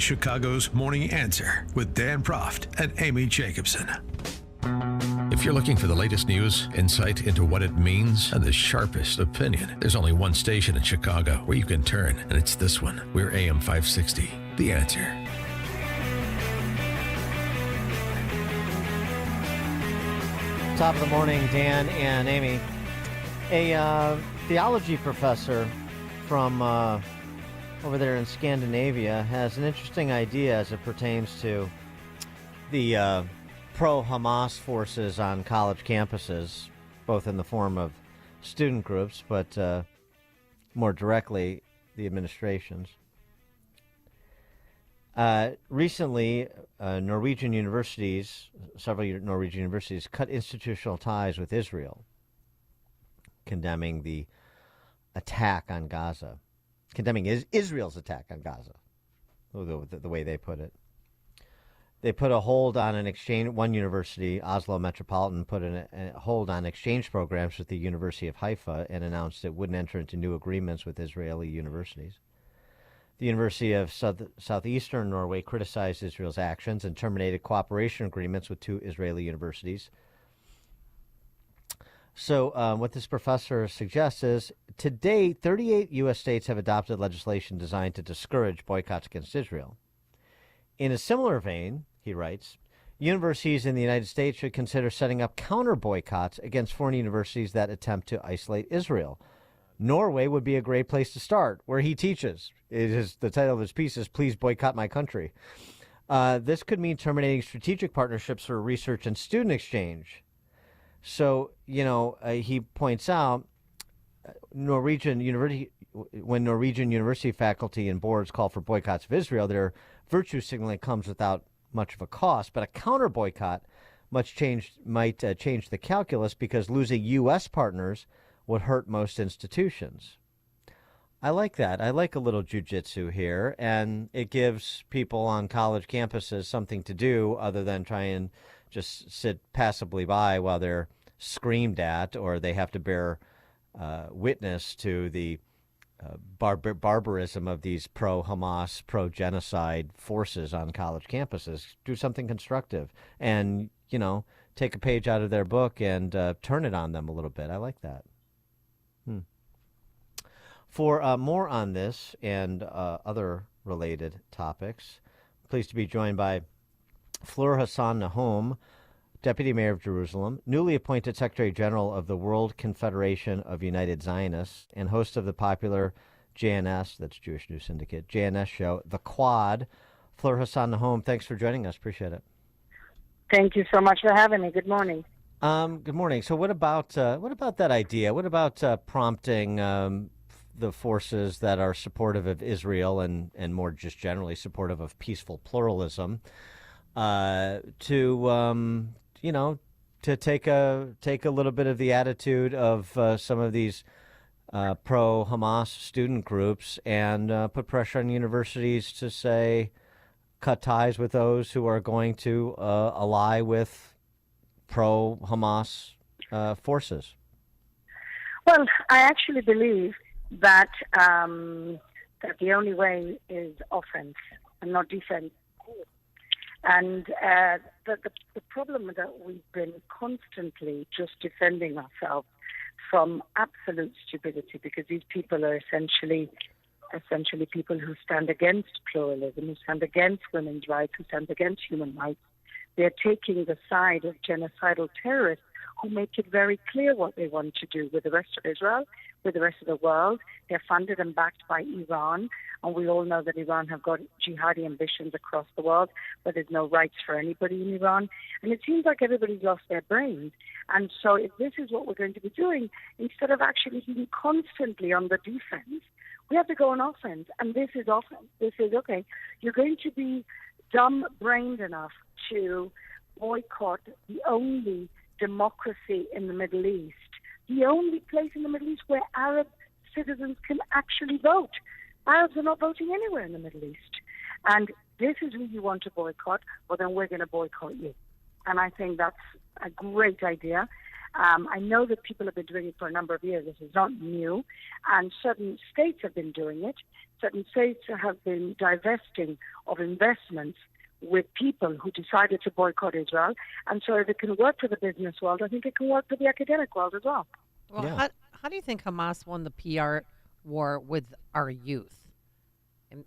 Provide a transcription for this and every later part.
Chicago's Morning Answer with Dan Proft and Amy Jacobson. If you're looking for the latest news, insight into what it means, and the sharpest opinion, there's only one station in Chicago where you can turn, and it's this one. We're AM 560, The Answer. Top of the morning, Dan and Amy. A theology professor from over there in Scandinavia has an interesting idea as it pertains to the pro-Hamas forces on college campuses, both in the form of student groups, but more directly, the administrations. Recently, several Norwegian universities cut institutional ties with Israel, condemning the attack on Gaza, condemning Israel's attack on Gaza, the way they put it. They put a hold on an exchange. One university, Oslo Metropolitan, put a hold on exchange programs with the University of Haifa and announced it wouldn't enter into new agreements with Israeli universities. The University of Southeastern Norway criticized Israel's actions and terminated cooperation agreements with 2 Israeli universities. So what this professor suggests is, to date, 38 U.S. states have adopted legislation designed to discourage boycotts against Israel. In a similar vein, he writes, universities in the United States should consider setting up counter boycotts against foreign universities that attempt to isolate Israel. Norway would be a great place to start, where he teaches. The title of his piece is "Please Boycott My Country." This could mean terminating strategic partnerships for research and student exchange. So, he points out, when Norwegian university faculty and boards call for boycotts of Israel, their virtue signaling comes without much of a cost. But a counter boycott might change the calculus, because losing U.S. partners would hurt most institutions. I like that. I like a little jujitsu here, and it gives people on college campuses something to do other than try and just sit passively by while they're screamed at, or they have to bear witness to the barbarism of these pro-Hamas, pro-genocide forces on college campuses. Do something constructive and, take a page out of their book and turn it on them a little bit. I like that. For more on this and other related topics, pleased to be joined by Fleur Hassan-Nahoum, Deputy Mayor of Jerusalem, newly appointed Secretary General of the World Confederation of United Zionists, and host of the popular JNS, that's Jewish News Syndicate, JNS show, The Quad. Fleur Hassan-Nahoum, thanks for joining us. Appreciate it. Thank you so much for having me. Good morning. Good morning. So what about that idea? What about prompting the forces that are supportive of Israel and more just generally supportive of peaceful pluralism to take a little bit of the attitude of some of these pro-Hamas student groups and put pressure on universities to say, cut ties with those who are going to ally with pro-Hamas forces? Well, I actually believe that that the only way is offense and not defense. And the problem that we've been constantly just defending ourselves from absolute stupidity, because these people are essentially people who stand against pluralism, who stand against women's rights, who stand against human rights. They're taking the side of genocidal terrorists who make it very clear what they want to do with the rest of Israel, with the rest of the world. They're funded and backed by Iran, and we all know that Iran have got jihadi ambitions across the world, but there's no rights for anybody in Iran. And it seems like everybody's lost their brains. And so if this is what we're going to be doing, instead of actually being constantly on the defense, we have to go on offense. And this is offense. This is, okay, you're going to be dumb-brained enough to boycott the only democracy in the Middle East, the only place in the Middle East where Arab citizens can actually vote. Arabs are not voting anywhere in the Middle East. And this is who you want to boycott, well, then we're going to boycott you. And I think that's a great idea. I know that people have been doing it for a number of years. This is not new. And certain states have been doing it. Certain states have been divesting of investments with people who decided to boycott Israel. And so if it can work for the business world, I think it can work for the academic world as well. Well, Yeah. how do you think Hamas won the PR war with our youth? And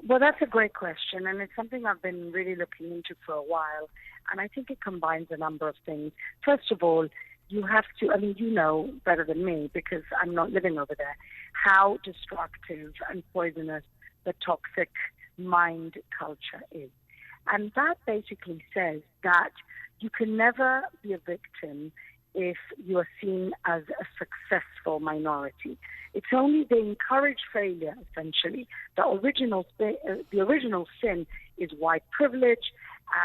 Well, that's a great question, and it's something I've been really looking into for a while. And I think it combines a number of things. First of all, you have to, I mean, you know better than me because I'm not living over there, how destructive and poisonous the toxic mind culture is. And that basically says that you can never be a victim if you are seen as a successful minority. It's only the encouraged failure, essentially. The original sin is white privilege,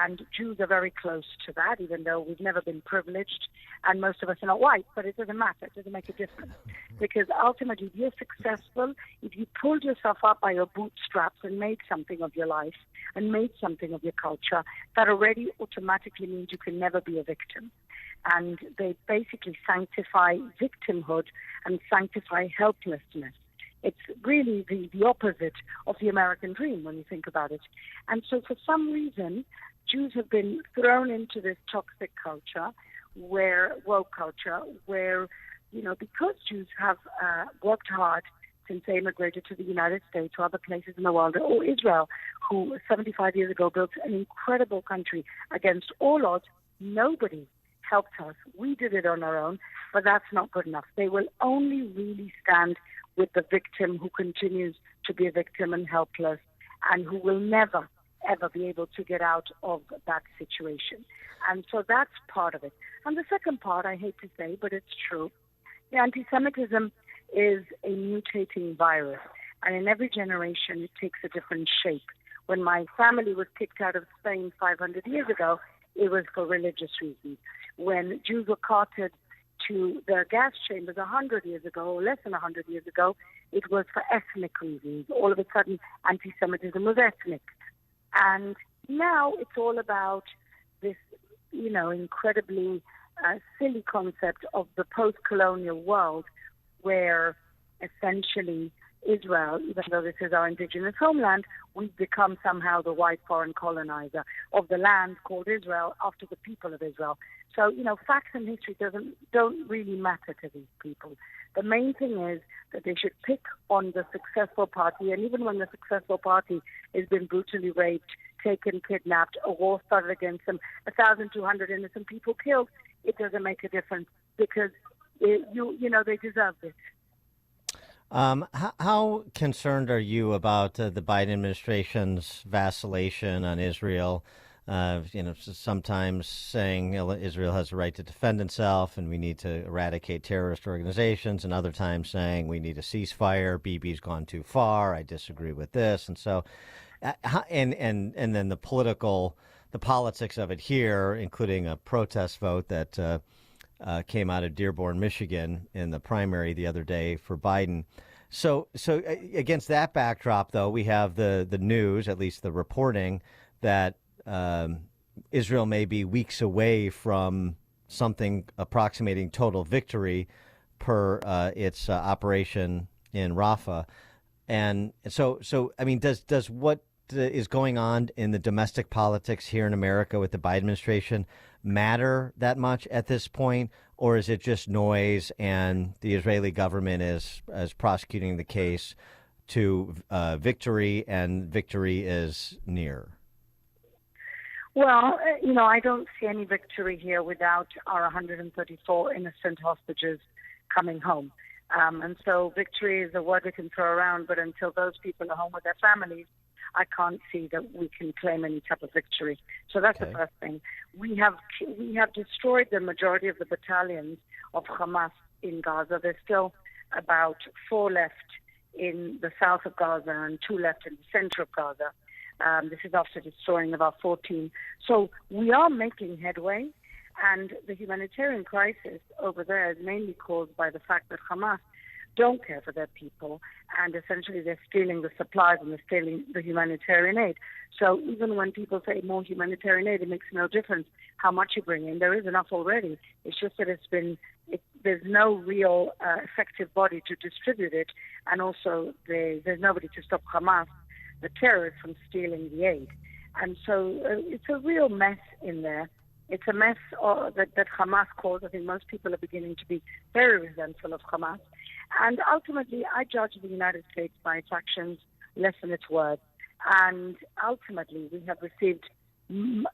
and Jews are very close to that, even though we've never been privileged, and most of us are not white, but it doesn't matter. It doesn't make a difference. Because ultimately, if you're successful, if you pulled yourself up by your bootstraps and made something of your life, and made something of your culture, that already automatically means you can never be a victim. And they basically sanctify victimhood and sanctify helplessness. It's really the opposite of the American dream when you think about it. And so for some reason, Jews have been thrown into this toxic culture, woke culture, where, because Jews have worked hard since they immigrated to the United States or other places in the world, or Israel, who 75 years ago built an incredible country against all odds, nobody helped us. We did it on our own, but that's not good enough. They will only really stand with the victim who continues to be a victim and helpless, and who will never, ever be able to get out of that situation. And so that's part of it. And the second part, I hate to say, but it's true, the anti-Semitism is a mutating virus, and in every generation it takes a different shape. When my family was kicked out of Spain 500 years ago, it was for religious reasons. When Jews were carted to the gas chambers 100 years ago, or less than 100 years ago, it was for ethnic reasons. All of a sudden, anti-Semitism was ethnic. And now it's all about this, incredibly silly concept of the post-colonial world, where essentially Israel, even though this is our indigenous homeland, we've become somehow the white foreign colonizer of the land called Israel after the people of Israel. So, facts and history don't really matter to these people. The main thing is that they should pick on the successful party, and even when the successful party has been brutally raped, taken, kidnapped, a war started against them, 1,200 innocent people killed, it doesn't make a difference because, they deserve it. How concerned are you about the Biden administration's vacillation on Israel? Sometimes saying Israel has a right to defend itself and we need to eradicate terrorist organizations, and other times saying we need a ceasefire. Bibi's gone too far. I disagree with this, and so, and then the politics of it here, including a protest vote that came out of Dearborn, Michigan, in the primary the other day for Biden. So against that backdrop, though, we have the news, at least the reporting, that Israel may be weeks away from something approximating total victory per its operation in Rafah. And so I mean, does what is going on in the domestic politics here in America with the Biden administration matter that much at this point, or is it just noise and the Israeli government is prosecuting the case to victory, and victory is near? Well, I don't see any victory here without our 134 innocent hostages coming home. And so victory is a word we can throw around, but until those people are home with their families, I can't see that we can claim any type of victory. So that's Okay. the first thing. We have destroyed the majority of the battalions of Hamas in Gaza. There's still about 4 left in the south of Gaza and 2 left in the center of Gaza. This is after destroying about 14. So we are making headway, and the humanitarian crisis over there is mainly caused by the fact that Hamas don't care for their people, and essentially they're stealing the supplies and they're stealing the humanitarian aid. So even when people say more humanitarian aid, it makes no difference how much you bring in. There is enough already. It's just that there's no real effective body to distribute it, and also there's nobody to stop Hamas, the terrorists, from stealing the aid. And so it's a real mess in there. It's a mess that Hamas caused. I think most people are beginning to be very resentful of Hamas. And ultimately, I judge the United States by its actions, less than its words. And ultimately, we have received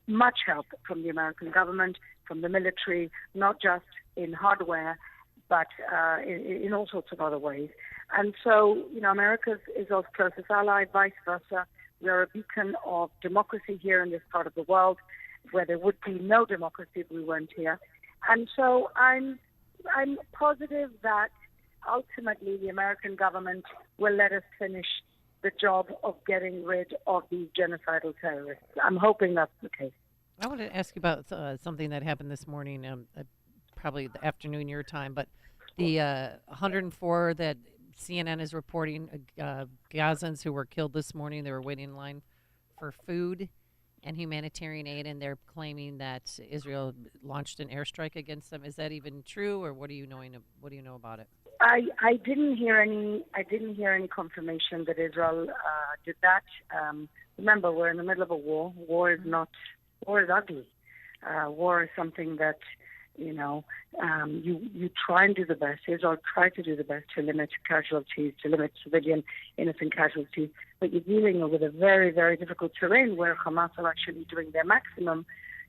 much help from the American government, from the military, not just in hardware, but in all sorts of other ways. And so, America is our closest ally, vice versa. We are a beacon of democracy here in this part of the world, where there would be no democracy if we weren't here. And so I'm positive that ultimately the American government will let us finish the job of getting rid of these genocidal terrorists. I'm hoping that's the case. I want to ask you about something that happened this morning, probably the afternoon your time, but the 104 that CNN is reporting, Gazans who were killed this morning, they were waiting in line for food and humanitarian aid, and they're claiming that Israel launched an airstrike against them. Is that even true, or what do you know about it? I didn't hear any confirmation that Israel did that. Remember, we're in the middle of a war. War is ugly. War is something that you try and do the best. Israel tried to do the best to limit casualties, to limit civilian innocent casualties. But you're dealing with a very, very difficult terrain where Hamas are actually doing their maximum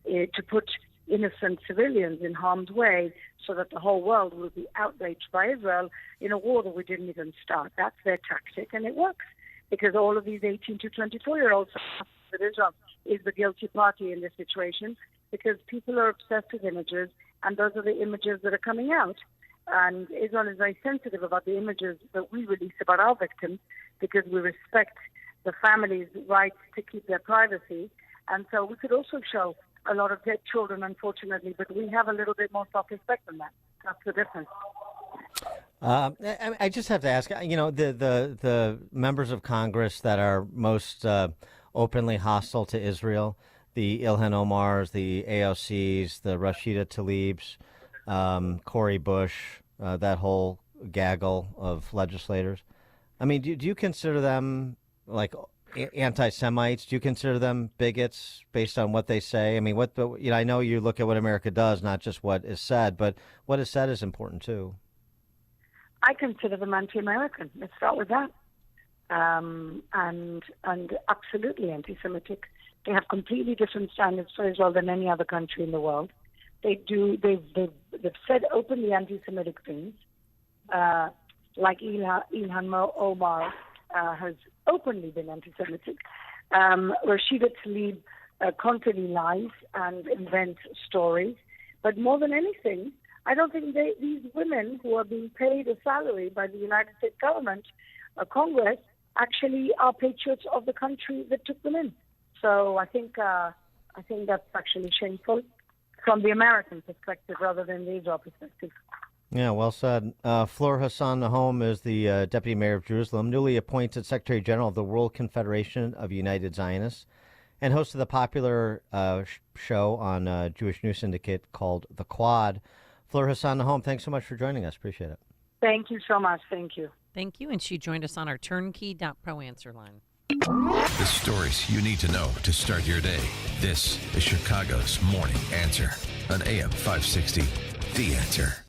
to put innocent civilians in harm's way so that the whole world will be outraged by Israel in a war that we didn't even start. That's their tactic, and it works because all of these 18 to 24-year-olds that Israel is the guilty party in this situation because people are obsessed with images, and those are the images that are coming out. And Israel is very sensitive about the images that we release about our victims because we respect the families' rights to keep their privacy. And so we could also show a lot of dead children, unfortunately, but we have a little bit more self-respect than that. That's the difference. I just have to ask, the members of Congress that are most openly hostile to Israel, the Ilhan Omars, the AOCs, the Rashida Tlaibs, Cori Bush, that whole gaggle of legislators. I mean, do you consider them like anti-Semites? Do you consider them bigots based on what they say? I mean, I know you look at what America does, not just what is said, but what is said is important too. I consider them anti-American. Let's start with that. And absolutely anti-Semitic. They have completely different standards for Israel than any other country in the world. They've said openly anti-Semitic things, like Ilhan Omar has openly been anti-Semitic. Rashida Tlaib constantly lies and invents stories. But more than anything, I don't think these women who are being paid a salary by the United States government, Congress, actually are patriots of the country that took them in. So I think that's actually shameful from the American perspective rather than the Israel perspective. Yeah, well said. Fleur Hassan-Nahoum is the Deputy Mayor of Jerusalem, newly appointed Secretary General of the World Confederation of United Zionists, and host of the popular show on Jewish News Syndicate called The Quad. Fleur Hassan-Nahoum, thanks so much for joining us. Appreciate it. Thank you so much. Thank you. Thank you. And she joined us on our turnkey.pro answer line. The stories you need to know to start your day. This is Chicago's Morning Answer on AM 560. The Answer.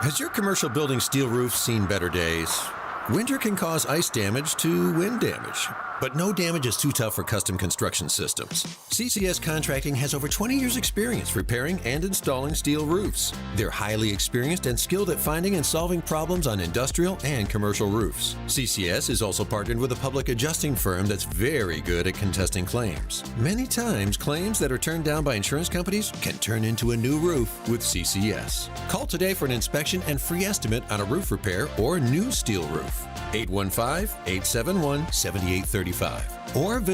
Has your commercial building steel roof seen better days? Winter can cause ice damage to wind damage, but no damage is too tough for custom construction systems. CCS Contracting has over 20 years' experience repairing and installing steel roofs. They're highly experienced and skilled at finding and solving problems on industrial and commercial roofs. CCS is also partnered with a public adjusting firm that's very good at contesting claims. Many times, claims that are turned down by insurance companies can turn into a new roof with CCS. Call today for an inspection and free estimate on a roof repair or new steel roof. 815-871-7835 or visit